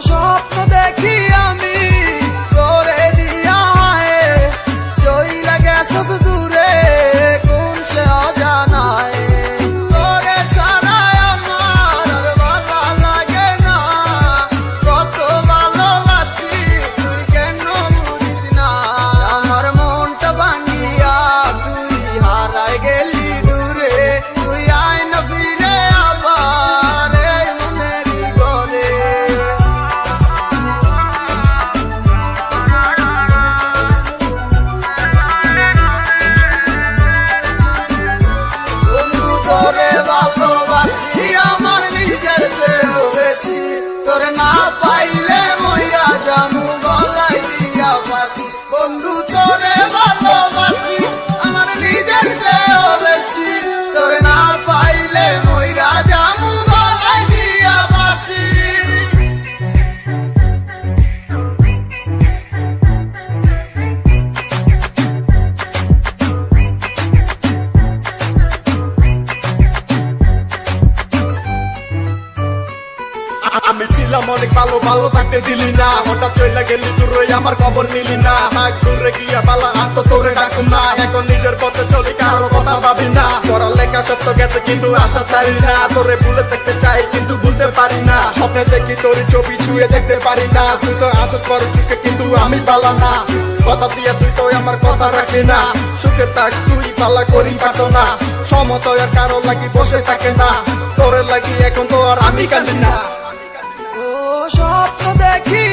স্বপ্ন দেখি আমি তোরে দিয়া চইলা গেছস দূরে কোন সে অজানায় তোরে ছাড়ায় আমার আর ভালো লাগে না কত ভালোবাসি তুই কেন বুঝিস না আমার মনটা ভাঙিয়া তুই হারাই গেলি দূরে তুই আয় না ফিরে আবার এই মনেরই ঘরে ভালোবাসি আমার নিজের চেয়েও বেশি তোর না পাইলে মইরা জামু গলায় দিয়া ফাঁসি বন্ধু তোরে ভালোবাসি আমার নিজের চেয়েও বেশি তোর না পাইলে মইরা জামু গলায় দিয়া ফাঁসি আমি ছিলাম অনেক ভালো ভালো থাকতে দিলি না হঠাৎ চইলা গেলি তুই আমার খবর নিলি না থাক দূরে গিয়া বালা আর তো তোরে ডাকুম না এখন নিজের পথে চলি কারোর কথা ভাবি না পড়ালেখা সত্য গেছে কিন্তু আশা ছাড়ি না তোরে ভুলে দেখতে চাই কিন্তু ভুলতে পারি না স্বপ্নে দেখি তোর ছবি ছুঁয়ে দেখতে পারি না তুই তো আসার পরে সুখে কিন্তু আমি পালা না কথা দিয়ে তুই তো আমার কথা রাখি না সুখে থাক তুই পালা করি পাতো না সমতয় আর কারো লাগি বসে থাকে না তোরে লাগি এখন তো আর আমি কাঁদি না স্বপ্ন দেখি